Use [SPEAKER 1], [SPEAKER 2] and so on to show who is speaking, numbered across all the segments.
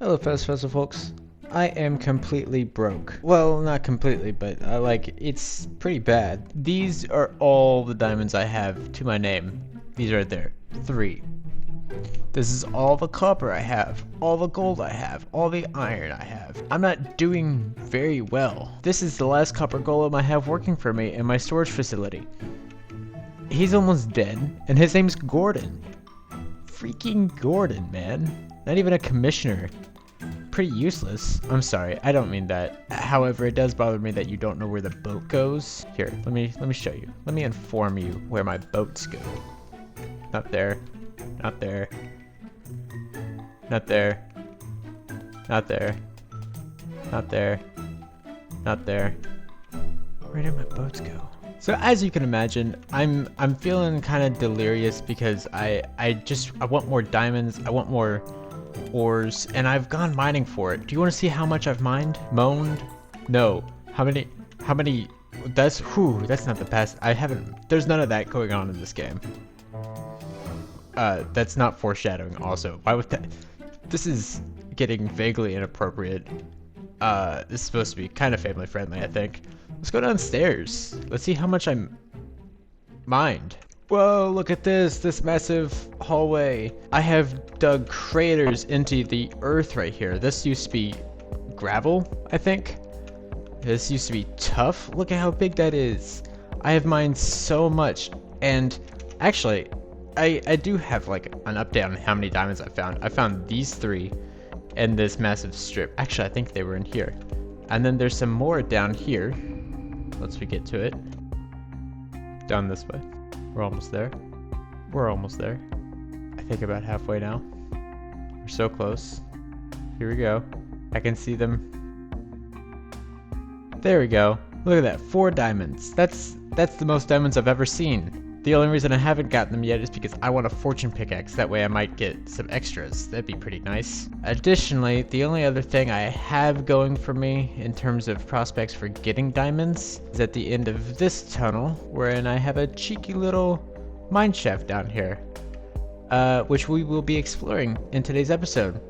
[SPEAKER 1] Hello Fast Festival folks. I am completely broke. Well, not completely, but it's pretty bad. These are all the diamonds I have to my name. These right there. 3. This is all the copper I have, all the gold I have, all the iron I have. I'm not doing very well. This is the last copper golem I have working for me in my storage facility. He's almost dead, and his name's Gordon. Freaking Gordon, man. Not even a commissioner. Pretty useless. I'm sorry, I don't mean that. However, it does bother me that you don't know where the boat goes. Here, let me show you. Let me inform you where my boats go. Not there. Not there. Not there. Not there. Not there. Not there. Where did my boats go? So as you can imagine, I'm feeling kind of delirious because I want more diamonds. I want more ores, and I've gone mining for it. Do you want to see how much I've mined? Moaned? No. How many? That's not the past. There's none of that going on in this game. That's not foreshadowing also. Why would that? This is getting vaguely inappropriate. This is supposed to be kind of family friendly, I think. Let's go downstairs. Let's see how much I'm mined. Whoa, look at this massive hallway. I have dug craters into the earth right here. This used to be gravel, I think. This used to be tough. Look at how big that is. I have mined so much, and actually, I do have like an update on how many diamonds I found. I found these 3 and this massive strip. Actually, I think they were in here. And then there's some more down here. Once we get to it. Down this way. We're almost there. We're almost there. I think about halfway now. We're so close. Here we go. I can see them. There we go. Look at that. 4 diamonds. That's the most diamonds I've ever seen. The only reason I haven't gotten them yet is because I want a fortune pickaxe. That way I might get some extras. That'd be pretty nice. Additionally, the only other thing I have going for me in terms of prospects for getting diamonds is at the end of this tunnel, wherein I have a cheeky little mine shaft down here, which we will be exploring in today's episode.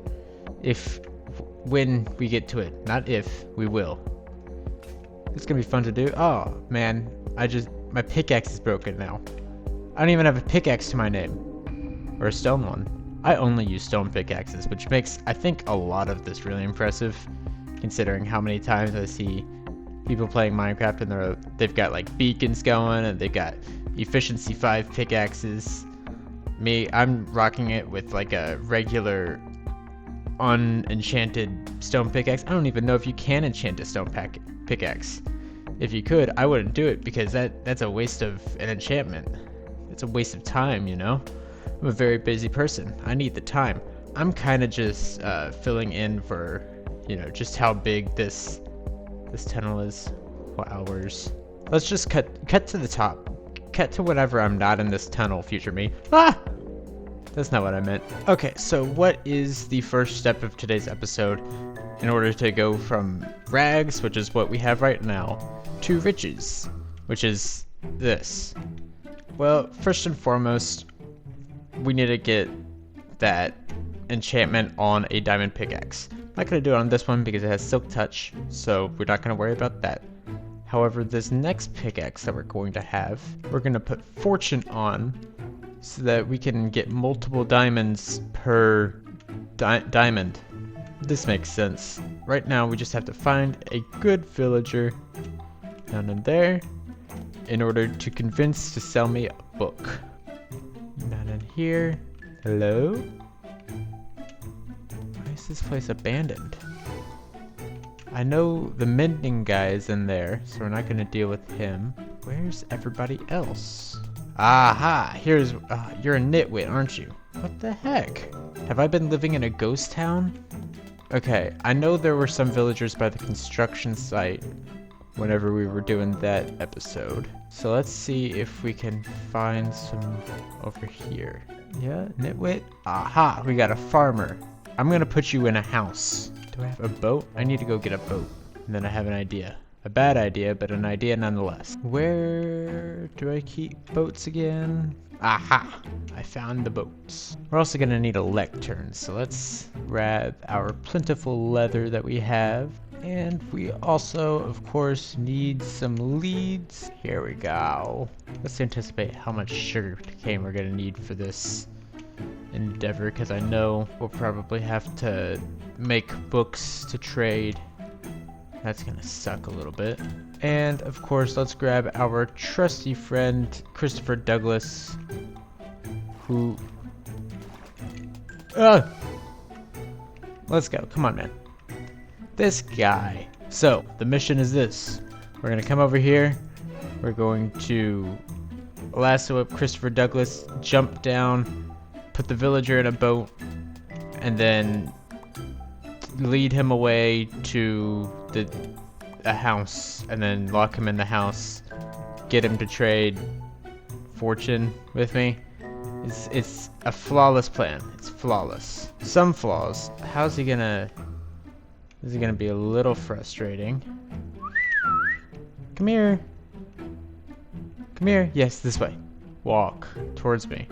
[SPEAKER 1] When we get to it. Not if, we will. It's gonna be fun to do. Oh, man. My pickaxe is broken now. I don't even have a pickaxe to my name. Or a stone one. I only use stone pickaxes, which makes, I think, a lot of this really impressive, considering how many times I see people playing Minecraft and they've got like beacons going, and they've got efficiency 5 pickaxes. Me, I'm rocking it with like a regular unenchanted stone pickaxe. I don't even know if you can enchant a stone pickaxe. If you could, I wouldn't do it because that's a waste of an enchantment. It's a waste of time, you know? I'm a very busy person. I need the time. I'm kind of just filling in for, just how big this tunnel is. What hours? Let's just cut to the top. Cut to whenever I'm not in this tunnel, future me. Ah! That's not what I meant. Okay, so what is the first step of today's episode in order to go from rags, which is what we have right now, to riches, which is this? Well, first and foremost, we need to get that enchantment on a diamond pickaxe. I'm not going to do it on this one because it has silk touch, so we're not going to worry about that. However, this next pickaxe that we're going to have, we're going to put fortune on so that we can get multiple diamonds per diamond. This makes sense. Right now, we just have to find a good villager down in there in order to convince to sell me a book. Not in here. Hello? Why is this place abandoned? I know the mending guy is in there, so we're not going to deal with him. Where's everybody else? Aha! You're a nitwit, aren't you? What the heck? Have I been living in a ghost town? Okay, I know there were some villagers by the construction site whenever we were doing that episode. So let's see if we can find some over here. Yeah, nitwit. Aha, we got a farmer. I'm gonna put you in a house. Do I have a boat? I need to go get a boat. And then I have an idea. A bad idea, but an idea nonetheless. Where do I keep boats again? Aha! I found the boats. We're also gonna need a lectern, so let's grab our plentiful leather that we have. And we also, of course, need some leads. Here we go. Let's anticipate how much sugar cane we're gonna need for this endeavor, because I know we'll probably have to make books to trade. That's gonna suck a little bit. And of course, let's grab our trusty friend, Christopher Douglas, who... Let's go, come on, man. This guy. So, the mission is this. We're gonna come over here. We're going to lasso up Christopher Douglas, jump down, put the villager in a boat, and then lead him away to a house, and then lock him in the house, get him to trade fortune with me. It's a flawless plan. It's flawless. Some flaws. How's he gonna... This is gonna be a little frustrating. Come here. Come here. Yes, this way. Walk towards me.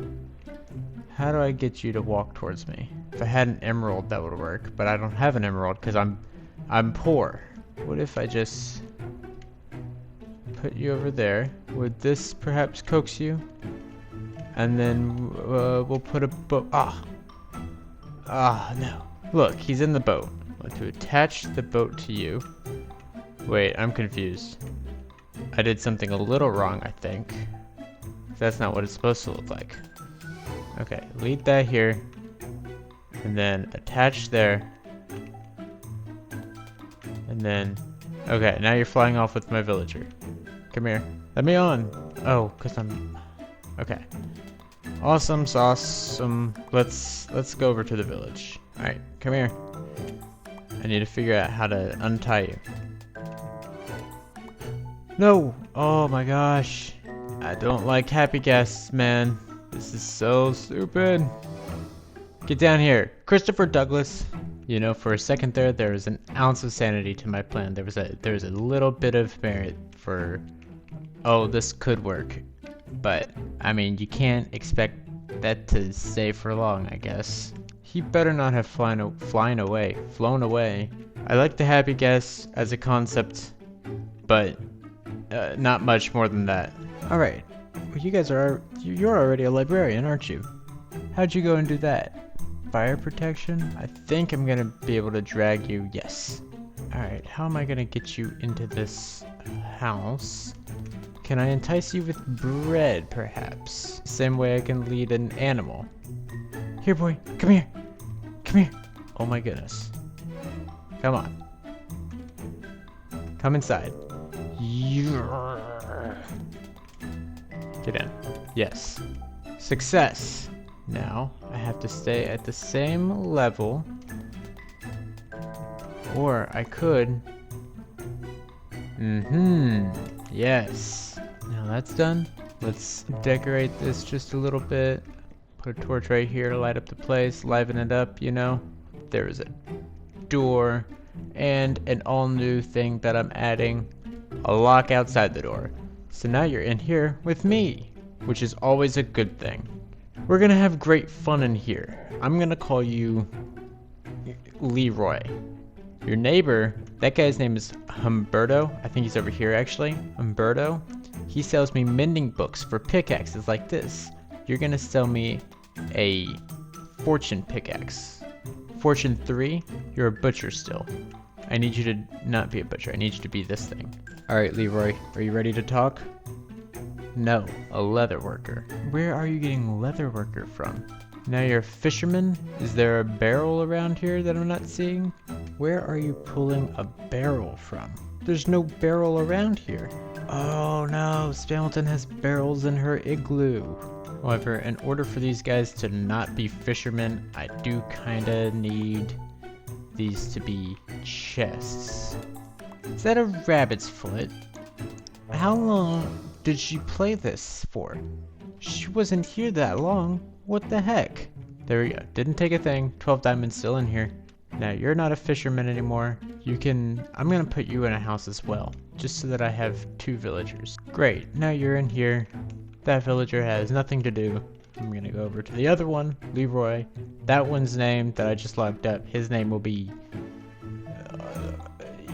[SPEAKER 1] How do I get you to walk towards me? If I had an emerald, that would work, but I don't have an emerald because I'm poor. What if I just put you over there? Would this perhaps coax you? And then we'll put a boat. No. Look, he's in the boat. I want to attach the boat to you. Wait, I'm confused. I did something a little wrong, I think. That's not what it's supposed to look like. Okay, lead that here. And then attach there. And then... Okay, now you're flying off with my villager. Come here. Let me on! Oh, because I'm... Okay. Awesome sauce. Let's go over to the village. Alright, come here. I need to figure out how to untie you. No! Oh my gosh. I don't like happy guests, man. This is so stupid. Get down here. Christopher Douglas. You know, for a second there was an ounce of sanity to my plan. There was a little bit of merit for, oh, this could work. But, I mean, you can't expect that to stay for long, I guess. He better not have flown away. I like the happy guess as a concept, but not much more than that. Alright, well, you guys you're already a librarian, aren't you? How'd you go and do that? Fire protection? I think I'm gonna be able to drag you, yes. Alright, how am I gonna get you into this house? Can I entice you with bread, perhaps? Same way I can lead an animal. Here, boy, come here. Come here. Oh my goodness. Come on. Come inside. Get in. Yes. Success. Now, I have to stay at the same level. Or I could... Yes. Now that's done. Let's decorate this just a little bit. Put a torch right here to light up the place, liven it up, you know. There is a door and an all new thing that I'm adding, a lock outside the door. So now you're in here with me, which is always a good thing. We're gonna have great fun in here. I'm gonna call you Leroy. Your neighbor, that guy's name is Humberto. I think he's over here actually. Humberto. He sells me mending books for pickaxes like this. You're gonna sell me a fortune pickaxe. Fortune 3, you're a butcher still. I need you to not be a butcher, I need you to be this thing. Alright, Leroy, are you ready to talk? No, a leather worker. Where are you getting leather worker from? Now you're a fisherman? Is there a barrel around here that I'm not seeing? Where are you pulling a barrel from? There's no barrel around here. Oh no, Spamilton has barrels in her igloo. However, in order for these guys to not be fishermen, I do kinda need these to be chests. Is that a rabbit's foot? How long did she play this for? She wasn't here that long. What the heck? There we go. Didn't take a thing. 12 diamonds still in here. Now, you're not a fisherman anymore. I'm gonna put you in a house as well, just so that I have 2 villagers. Great. Now you're in here. That villager has nothing to do. I'm gonna go over to the other one, Leroy. That one's name that I just locked up, his name will be...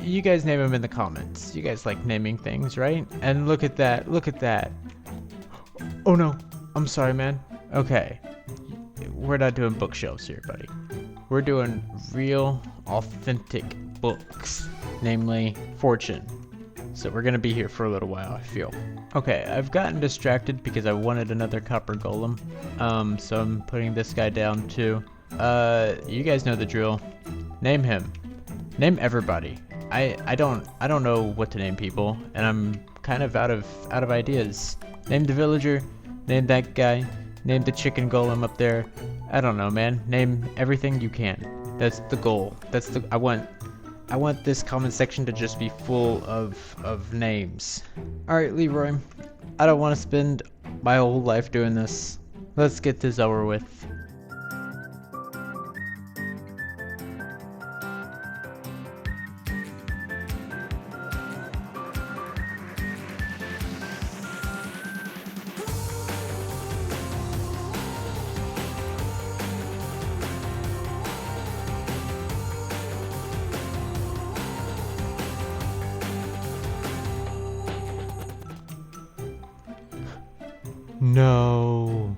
[SPEAKER 1] you guys name him in the comments. You guys like naming things, right? And look at that, look at that. Oh no, I'm sorry, man. Okay, we're not doing bookshelves here, buddy. We're doing real, authentic books, namely Fortune. So we're gonna be here for a little while, I feel. Okay, I've gotten distracted because I wanted another copper golem. So I'm putting this guy down too. You guys know the drill. Name him. Name everybody. I don't know what to name people, and I'm kind of out of ideas. Name the villager, name that guy, name the chicken golem up there. I don't know, man. Name everything you can. That's the goal. I want this comment section to just be full of names. Alright, Leroy. I don't want to spend my whole life doing this. Let's get this over with. No.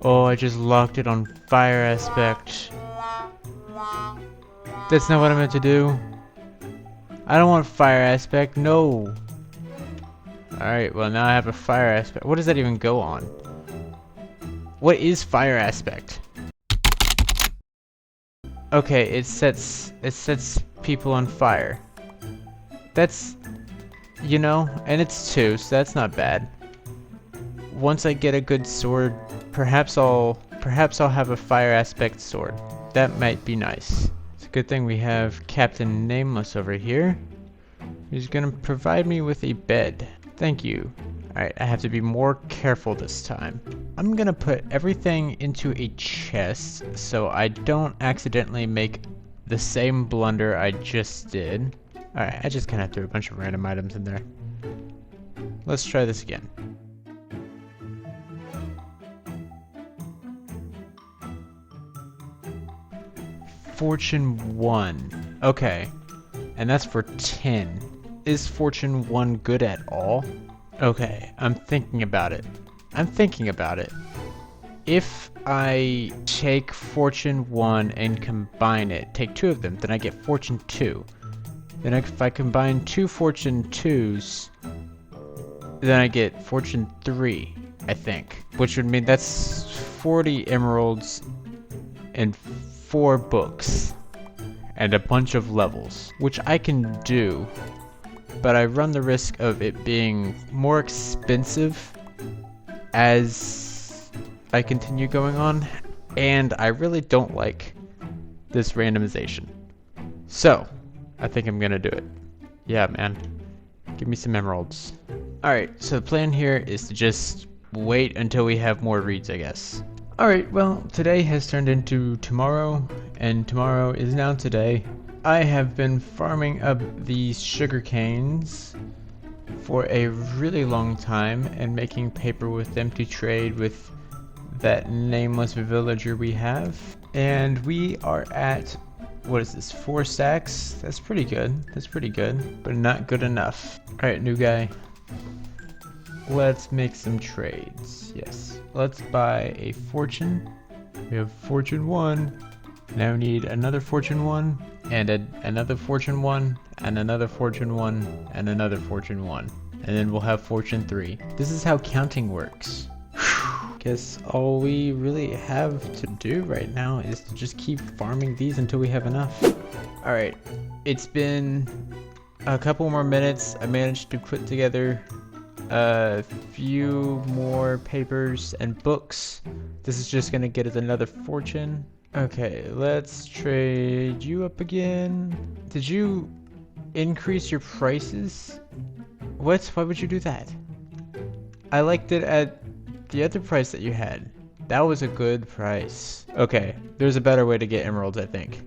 [SPEAKER 1] Oh, I just locked it on fire aspect. That's not what I meant to do. I don't want fire aspect, no. Alright, well now I have a fire aspect. What does that even go on? What is fire aspect? Okay, it sets people on fire. That's, you know, and it's 2, so that's not bad. Once I get a good sword, perhaps I'll have a fire aspect sword. That might be nice. It's a good thing we have Captain Nameless over here. He's gonna provide me with a bed. Thank you. Alright, I have to be more careful this time. I'm gonna put everything into a chest so I don't accidentally make the same blunder I just did. Alright, I just kinda threw a bunch of random items in there. Let's try this again. Fortune 1. Okay. And that's for 10. Is Fortune 1 good at all? Okay, I'm thinking about it. If I take Fortune 1 and combine it, take 2 of them, then I get Fortune 2. Then if I combine 2 Fortune 2s, then I get Fortune 3, I think. Which would mean that's 40 emeralds and 4 books. And a bunch of levels, which I can do, but I run the risk of it being more expensive as I continue going on, and I really don't like this randomization. So, I think I'm gonna do it. Yeah, man. Give me some emeralds. Alright, so the plan here is to just wait until we have more reads, I guess. Alright, well, today has turned into tomorrow, and tomorrow is now today. I have been farming up these sugar canes for a really long time and making paper with them to trade with that nameless villager we have. And we are at, what is this, 4 stacks? That's pretty good, but not good enough. Alright, new guy. Let's make some trades. Yes. Let's buy a fortune. We have Fortune 1. Now we need another Fortune 1, and another Fortune 1, and another Fortune 1, and another Fortune 1. And then we'll have Fortune 3. This is how counting works. Guess all we really have to do right now is to just keep farming these until we have enough. Alright, it's been a couple more minutes. I managed to put together a few more papers and books. This is just gonna get us another fortune. Okay, let's trade you up again. Did you increase your prices? What? Why would you do that? I liked it at the other price that you had. That was a good price. Okay, there's a better way to get emeralds, I think.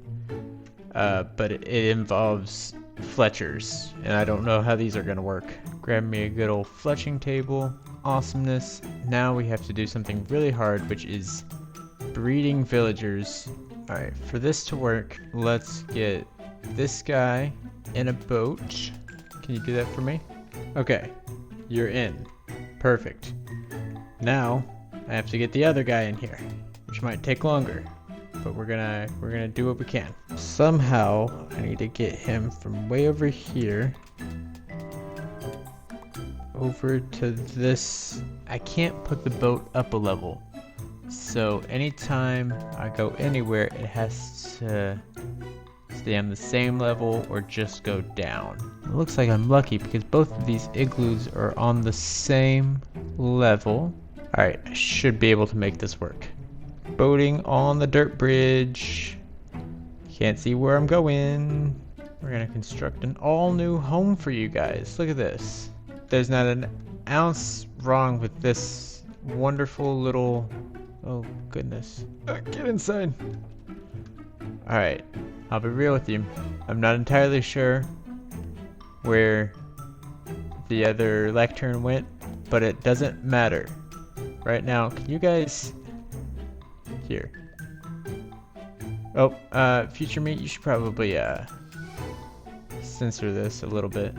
[SPEAKER 1] But it involves Fletchers, and I don't know how these are gonna work. Grab me a good old fletching table. Awesomeness. Now we have to do something really hard, which is breeding villagers. Alright, for this to work, let's get this guy in a boat. Can you do that for me? Okay, you're in. Perfect. Now, I have to get the other guy in here, which might take longer, but we're gonna do what we can. Somehow, I need to get him from way over here over to this. I can't put the boat up a level, so anytime I go anywhere, it has to stay on the same level or just go down. It looks like I'm lucky because both of these igloos are on the same level. Alright, I should be able to make this work. Boating on the dirt bridge. Can't see where I'm going. We're gonna construct an all new home for you guys. Look at this. There's not an ounce wrong with this wonderful little... Oh goodness. Get inside. Alright, I'll be real with you. I'm not entirely sure where the other lectern went, but it doesn't matter. Right now, can you guys... Here. Oh, future me, you should probably, censor this a little bit.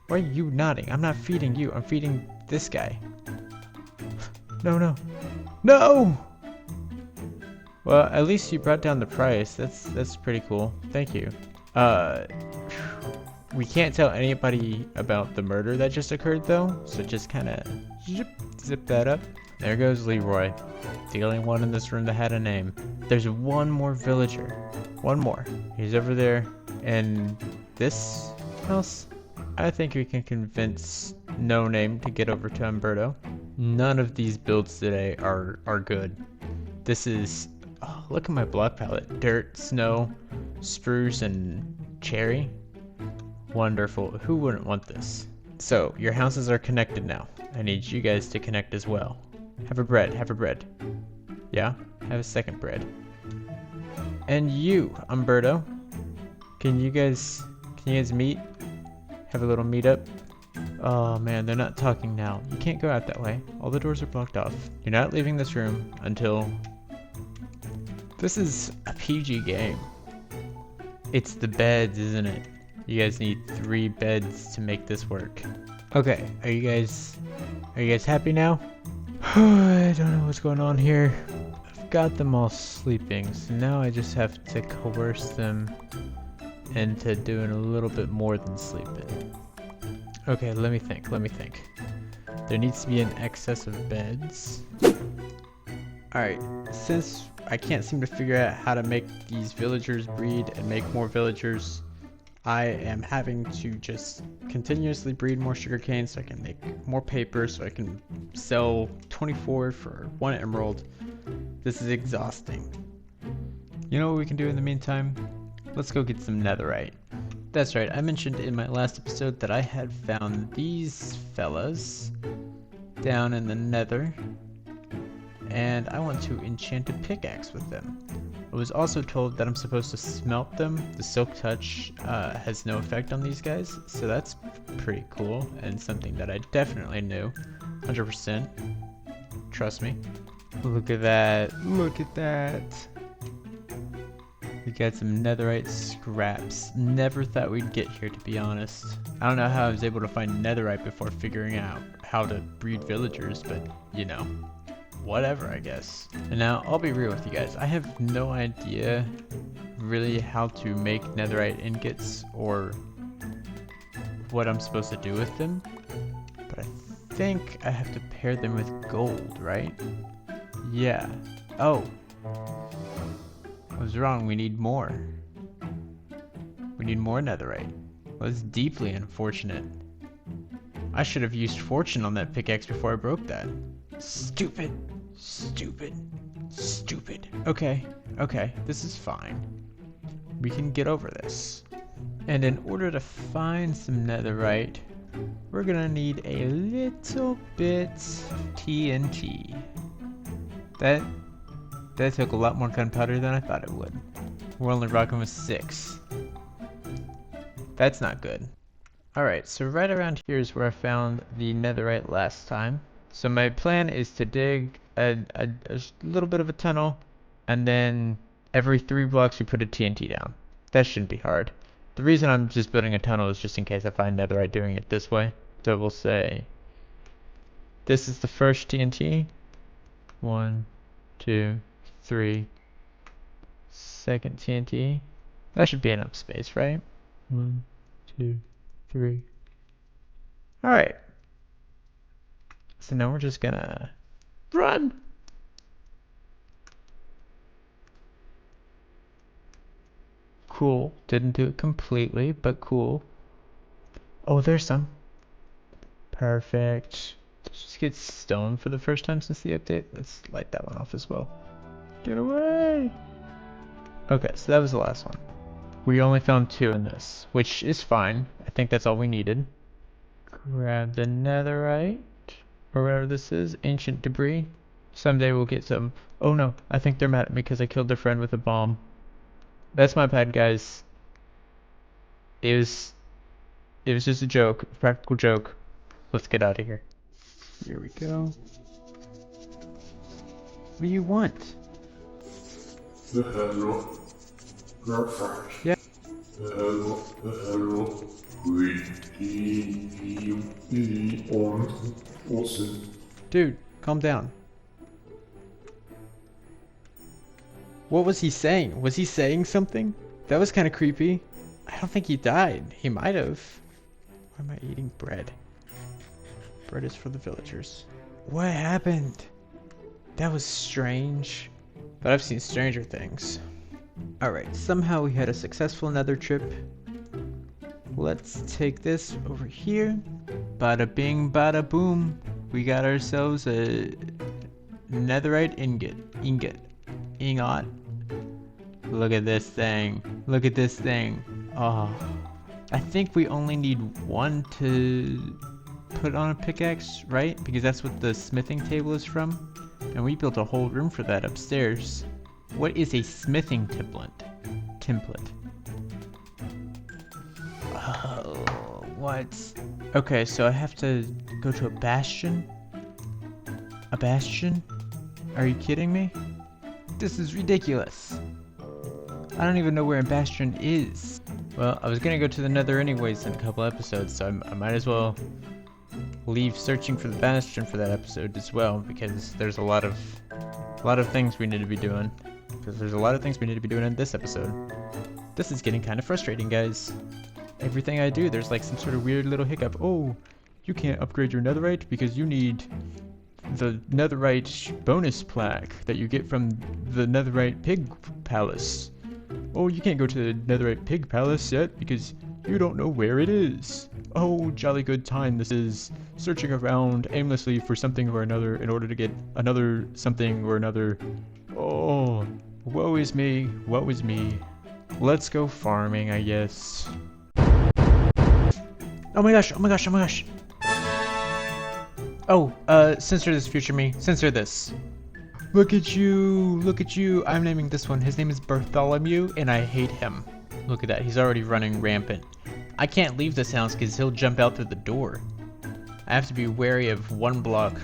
[SPEAKER 1] Why are you nodding? I'm not feeding you, I'm feeding this guy. No, no. No! Well, at least you brought down the price. That's pretty cool. Thank you. We can't tell anybody about the murder that just occurred though, so just kind of zip that up. There goes Leroy, the only one in this room that had a name. There's one more villager. One more. He's over there in this house. I think we can convince No Name to get over to Humberto. None of these builds today are good. This is... Oh, look at my block palette. Dirt, snow, spruce, and cherry. Wonderful. Who wouldn't want this? So, your houses are connected now. I need you guys to connect as well. Have a bread, have a bread. Yeah? Have a second bread. And you, Humberto. Can you guys meet? Have a little meetup? Oh man, they're not talking now. You can't go out that way. All the doors are blocked off. You're not leaving this room until... This is a PG game. It's the beds, isn't it? You guys need 3 beds to make this work. Okay, are you guys happy now? I don't know what's going on here. I've got them all sleeping, so now I just have to coerce them into doing a little bit more than sleeping. Okay, let me think. There needs to be an excess of beds. Alright, since I can't seem to figure out how to make these villagers breed and make more villagers, I am having to just continuously breed more sugarcane so I can make more paper so I can sell 24 for 1 emerald. This is exhausting. You know what we can do in the meantime? Let's go get some netherite. That's right, I mentioned in my last episode that I had found these fellas down in the nether, and I want to enchant a pickaxe with them. I was also told that I'm supposed to smelt them. The silk touch has no effect on these guys, so that's pretty cool and something that I definitely knew. 100%. Trust me. Look at that. Look at that. We got some netherite scraps. Never thought we'd get here, to be honest. I don't know how I was able to find netherite before figuring out how to breed villagers, but you know. Whatever, I guess. And now, I'll be real with you guys. I have no idea really how to make netherite ingots or what I'm supposed to do with them. But I think I have to pair them with gold, right? Yeah. Oh. I was wrong. We need more. We need more netherite. Well, that's deeply unfortunate. I should have used fortune on that pickaxe before I broke that. Stupid. Stupid. Stupid. Okay. Okay. This is fine. We can get over this. And in order to find some netherite, we're gonna need a little bit of TNT. That took a lot more gunpowder than I thought it would. We're only rocking with 6. That's not good. Alright, so right around here is where I found the netherite last time. So my plan is to dig a little bit of a tunnel, and then every 3 blocks we put a TNT down. That shouldn't be hard. The reason I'm just building a tunnel is just in case I find netherite doing it this way. So we'll say this is the first TNT. 1, 2, 3. Second TNT. That should be enough space, right? 1, 2, 3. Alright. So now we're just gonna run. Cool. Didn't do it completely, but cool. Oh, there's some. Perfect. Let's just get stone for the first time since the update. Let's light that one off as well. Get away! Okay, so that was the last one. We only found 2 in this, which is fine. I think that's all we needed. Grab the netherite, or whatever this is, ancient debris. Someday we'll get some. Oh no, I think they're mad at me because I killed their friend with a bomb. That's my bad, guys. It was just a joke, a practical joke. Let's get out of here. Here we go. What do you want?
[SPEAKER 2] Hello. Graphite.
[SPEAKER 1] Yeah.
[SPEAKER 2] Hello. Awesome.
[SPEAKER 1] Dude, calm down. What was he saying? Was he saying something? That was kind of creepy. I don't think he died. He might have. Why am I eating bread? Bread is for the villagers. What happened? That was strange. But I've seen stranger things. Alright, somehow we had a successful nether trip. Let's take this over here. Bada bing, bada boom. We got ourselves a netherite ingot. Ingot. Look at this thing. Look at this thing. Oh. I think we only need 1 to put on a pickaxe, right? Because that's what the smithing table is from. And we built a whole room for that upstairs. What is a smithing template? Oh, what? Okay, so I have to go to a bastion? A bastion? Are you kidding me? This is ridiculous. I don't even know where a bastion is. Well, I was gonna go to the nether anyways in a couple episodes, so I might as well leave searching for the bastion for that episode as well, because there's a lot of things we need to be doing. Because there's a lot of things we need to be doing in this episode. This is getting kind of frustrating, guys. Everything I do, there's like some sort of weird little hiccup. Oh, you can't upgrade your netherite because you need the netherite bonus plaque that you get from the netherite pig palace. Oh, you can't go to the netherite pig palace yet because you don't know where it is. Oh, jolly good time this is, searching around aimlessly for something or another in order to get another something or another. Oh, woe is me, woe is me. Let's go farming, I guess. Oh my gosh, oh my gosh, oh my gosh. Oh, censor this, future me. Censor this. Look at you. I'm naming this one. His name is Bartholomew, and I hate him. Look at that, he's already running rampant. I can't leave this house because he'll jump out through the door. I have to be wary of 1 block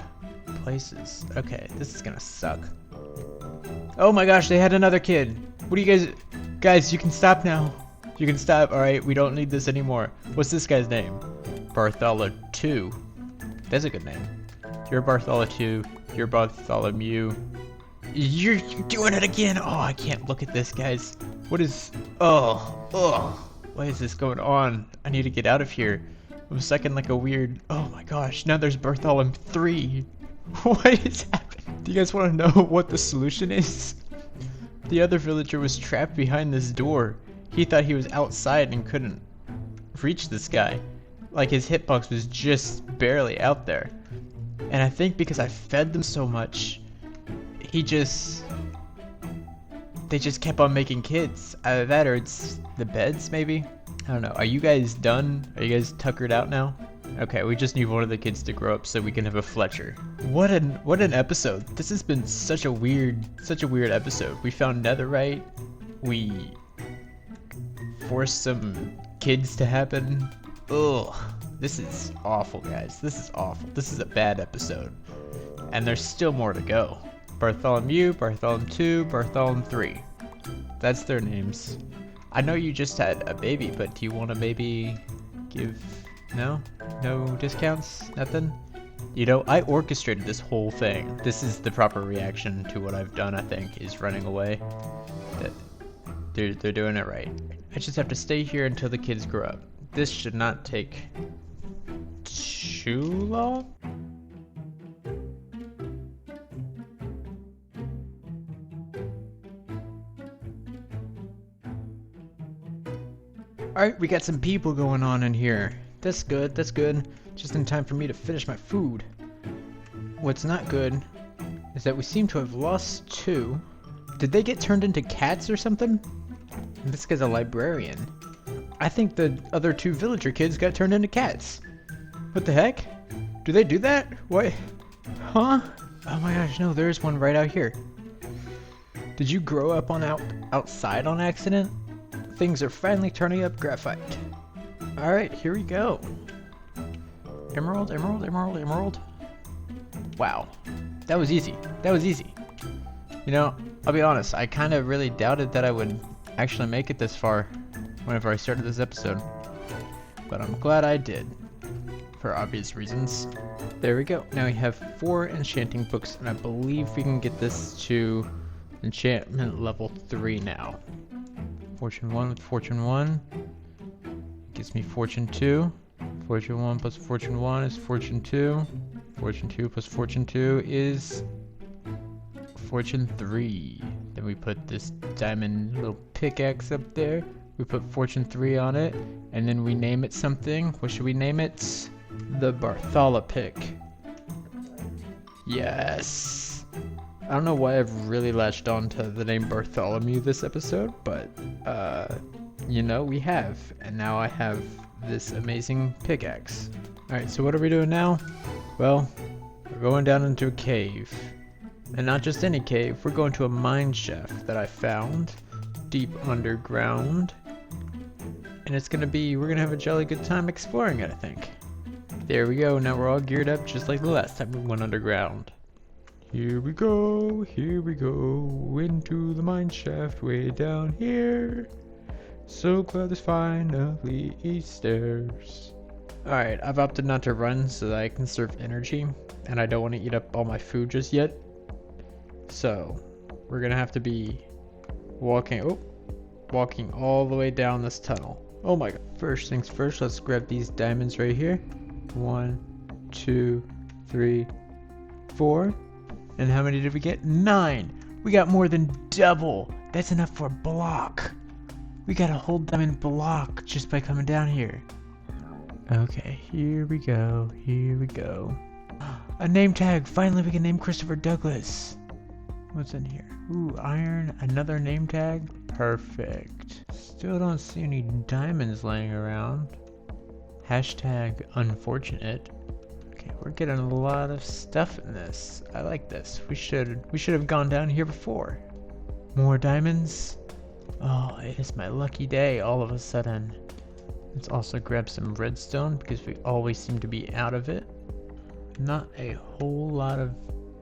[SPEAKER 1] places. Okay, this is gonna suck. Oh my gosh, they had another kid. What do you guys, you can stop now. You can stop, alright, we don't need this anymore. What's this guy's name? Bartholomew. That's a good name. You're Bartholomew. You're Bartholomew. You're doing it again. Oh, I can't look at this, guys. What is... Oh. What is this going on? I need to get out of here. I'm stuck in like a weird... Oh my gosh, now there's Bartholomew 3. What is happening? Do you guys want to know what the solution is? The other villager was trapped behind this door. He thought he was outside and couldn't reach this guy. Like his hitbox was just barely out there. And I think because I fed them so much, they just kept on making kids. Either that or it's the beds, maybe? I don't know. Are you guys done? Are you guys tuckered out now? Okay, we just need one of the kids to grow up so we can have a Fletcher. What an episode. This has been such a weird episode. We found netherite. We forced some kids to happen. Ugh. This is awful, guys. This is awful. This is a bad episode. And there's still more to go. Bartholomew, Bartholomew 2, Bartholomew 3. That's their names. I know you just had a baby, but do you want to maybe give... No? No discounts? Nothing? You know, I orchestrated this whole thing. This is the proper reaction to what I've done, I think, is running away. They're doing it right. I just have to stay here until the kids grow up. This should not take too long? Alright, we got some people going on in here. That's good, that's good. Just in time for me to finish my food. What's not good is that we seem to have lost 2. Did they get turned into cats or something? This guy's a librarian. I think the other 2 villager kids got turned into cats. What the heck? Do they do that? What? Huh? Oh my gosh, no, there's one right out here. Did you grow up on outside on accident? Things are finally turning up, Graphite. Alright, here we go. Emerald, emerald, emerald, emerald. Wow. That was easy. That was easy. You know, I'll be honest, I kind of really doubted that I would actually make it this far whenever I started this episode. But I'm glad I did. For obvious reasons. There we go. Now we have 4 enchanting books, and I believe we can get this to enchantment level 3 now. Fortune 1 with Fortune 1 gives me Fortune 2. Fortune 1 plus Fortune 1 is Fortune 2. Fortune 2 plus Fortune 2 is Fortune 3. Then we put this diamond little pickaxe up there. We put Fortune 3 on it, and then we name it something. What should we name it? The Barthola pick. Yes! I don't know why I've really latched on to the name Bartholomew this episode, but, you know, we have. And now I have this amazing pickaxe. Alright, so what are we doing now? Well, we're going down into a cave. And not just any cave, we're going to a mine shaft that I found deep underground. And it's gonna be, we're gonna have a jolly good time exploring it, I think. There we go, now we're all geared up just like the last time we went underground. Here we go into the mine shaft way down here. So glad there's finally stairs. Alright, I've opted not to run so that I can conserve energy, and I don't want to eat up all my food just yet. So, we're gonna have to be walking all the way down this tunnel. Oh my god. First things first, let's grab these diamonds right here. 1, 2, 3, 4. And how many did we get? 9! We got more than double! That's enough for a block! We got a whole diamond block just by coming down here. Okay, here we go, here we go. A name tag! Finally we can name Christopher Douglas! What's in here? Ooh, iron, another name tag? Perfect. Still don't see any diamonds laying around. Hashtag unfortunate. Okay, we're getting a lot of stuff in this. I like this. We should have gone down here before. More diamonds? Oh, it is my lucky day all of a sudden. Let's also grab some redstone because we always seem to be out of it. Not a whole lot of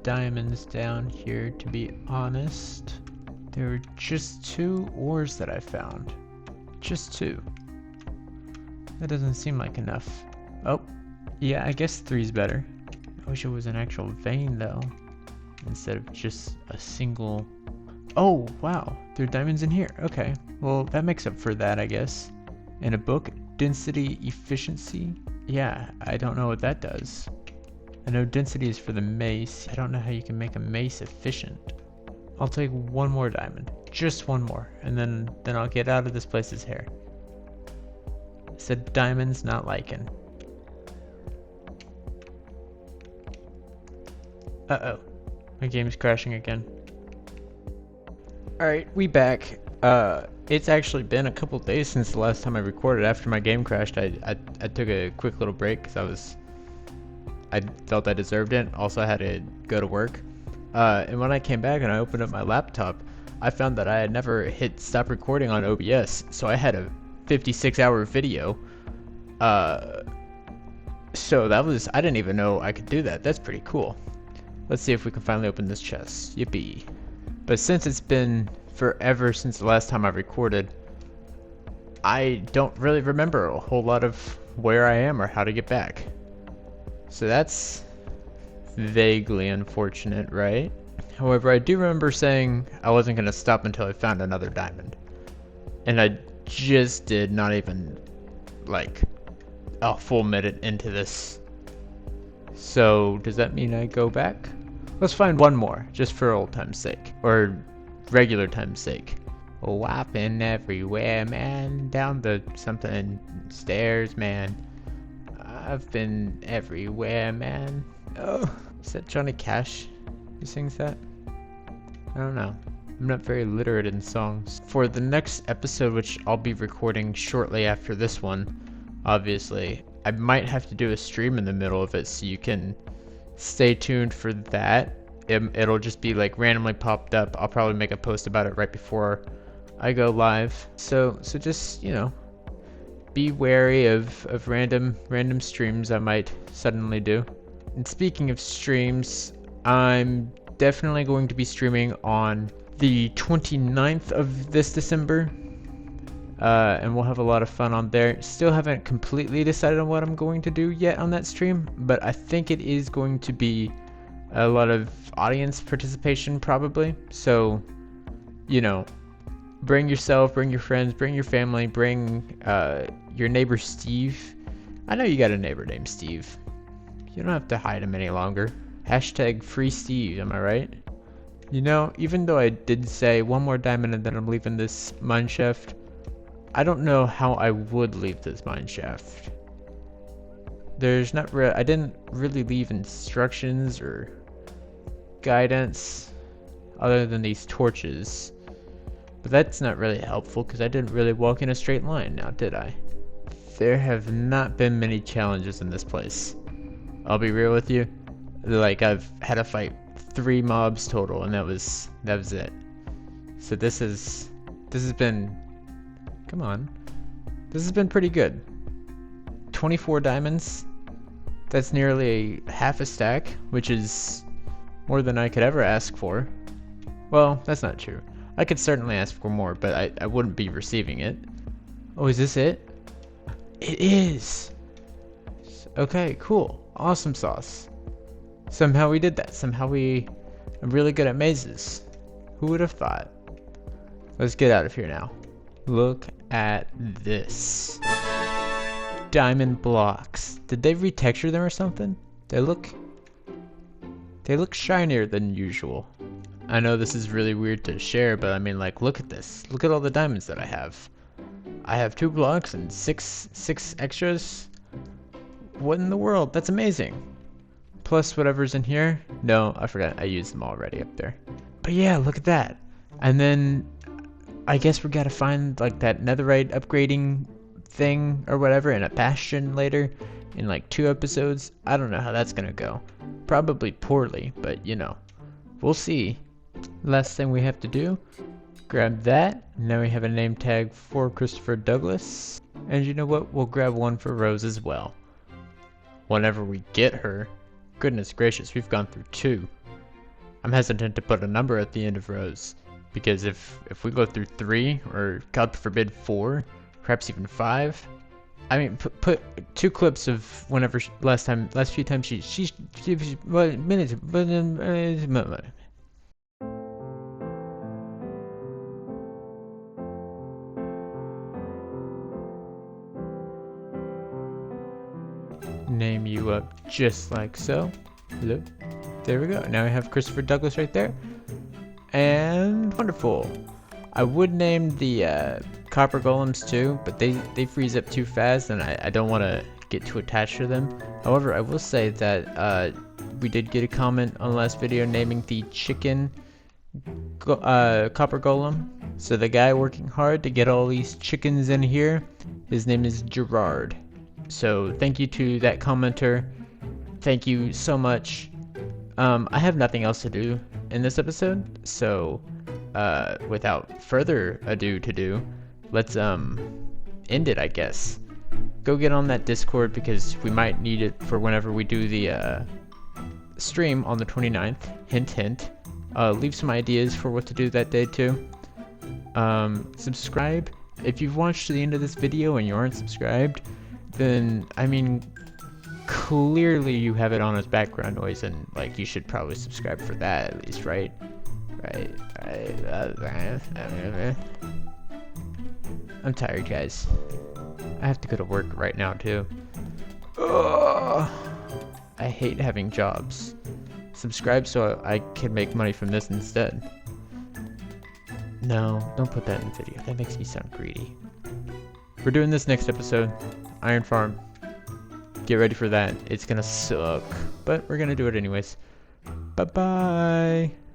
[SPEAKER 1] diamonds down here, to be honest. There were just 2 ores that I found. Just 2. That doesn't seem like enough. Oh, yeah, I guess 3's better. I wish it was an actual vein though, instead of just a single... Oh, wow, there are diamonds in here. Okay, well, that makes up for that, I guess. In a book, density efficiency? Yeah, I don't know what that does. I know density is for the mace. I don't know how you can make a mace efficient. I'll take 1 more diamond. Just 1 more. And then I'll get out of this place's hair. I said diamonds, not lichen. Uh-oh. My game's crashing again. Alright, we back. It's actually been a couple days since the last time I recorded. After my game crashed, I took a quick little break because I felt I deserved it. Also, I had to go to work. And when I came back and I opened up my laptop, I found that I had never hit stop recording on OBS, so I had to 56-hour video. So that was, I didn't even know I could do that. That's pretty cool. Let's see if we can finally open this chest. Yippee. But since it's been forever since the last time I recorded, I don't really remember a whole lot of where I am or how to get back. So that's vaguely unfortunate, right? However, I do remember saying I wasn't going to stop until I found another diamond. And I just did, not even like a full minute into this. So does that mean I go back? Let's find one more, just for old time's sake, or regular time's sake. Oh, I've been everywhere, man. Down the something stairs, man. I've been everywhere, man. Oh, is that Johnny Cash who sings that? I don't know. I'm not very literate in songs. For the next episode, which I'll be recording shortly after this one, obviously, I might have to do a stream in the middle of it, so you can stay tuned for that. It'll just be like randomly popped up. I'll probably make a post about it right before I go live. So just, you know, be wary of random streams I might suddenly do. And speaking of streams, I'm definitely going to be streaming on the 29th of this December. And we'll have a lot of fun on there. Still haven't completely decided on what I'm going to do yet on that stream, but I think it is going to be a lot of audience participation probably. So, you know, bring yourself, bring your friends, bring your family, bring your neighbor Steve. I know you got a neighbor named Steve. You don't have to hide him any longer. Hashtag free Steve, am I right? You know, even though I did say one more diamond and then I'm leaving this mine shaft, I don't know how I would leave this mine shaft. There's not I didn't really leave instructions or guidance other than these torches. But that's not really helpful because I didn't really walk in a straight line now, did I? There have not been many challenges in this place. I'll be real with you. Like, I've had to fight 3 mobs total, and that was it. So this has been, come on, this has been pretty good. 24 diamonds. That's nearly half a stack, which is more than I could ever ask for. Well, that's not true. I could certainly ask for more, but I wouldn't be receiving it. Oh, is this it? It is! Okay, cool. Awesome sauce. Somehow we did that. Somehow I'm really good at mazes. Who would have thought? Let's get out of here now. Look at this. Diamond blocks. Did they retexture them or something? They look shinier than usual. I know this is really weird to share, but I mean, like, look at this. Look at all the diamonds that I have. I have 2 blocks and six extras. What in the world? That's amazing. Plus whatever's in here. No, I forgot. I used them already up there. But yeah, look at that. And then I guess we gotta find like that netherite upgrading thing or whatever in a bastion later in like 2 episodes. I don't know how that's gonna go. Probably poorly, but you know, we'll see. Last thing we have to do, grab that. Now we have a name tag for Christopher Douglas. And you know what? We'll grab one for Rose as well. Whenever we get her. Goodness gracious, we've gone through 2. I'm hesitant to put a number at the end of Rose, because if we go through 3, or God forbid 4, perhaps even 5, I mean, put 2 clips of whenever last few times she minutes. Name you up just like so. Hello. There we go. Now we have Christopher Douglas right there. And wonderful. I would name the copper golems too, but they freeze up too fast and I don't want to get too attached to them. However, I will say that we did get a comment on the last video naming the chicken copper golem. So the guy working hard to get all these chickens in here, his name is Gerard. So thank you to that commenter. Thank you so much. I have nothing else to do in this episode, so without further ado let's end it, I guess. Go get on that Discord because we might need it for whenever we do the stream on the 29th. Hint, hint. Leave some ideas for what to do that day too. Subscribe. If you've watched to the end of this video and you aren't subscribed, then, I mean, clearly you have it on as background noise, and, like, you should probably subscribe for that at least, right? Right. I'm tired, guys. I have to go to work right now, too. Ugh. I hate having jobs. Subscribe so I can make money from this instead. No, don't put that in the video. That makes me sound greedy. We're doing this next episode. Iron Farm. Get ready for that. It's gonna suck. But we're gonna do it anyways. Bye-bye.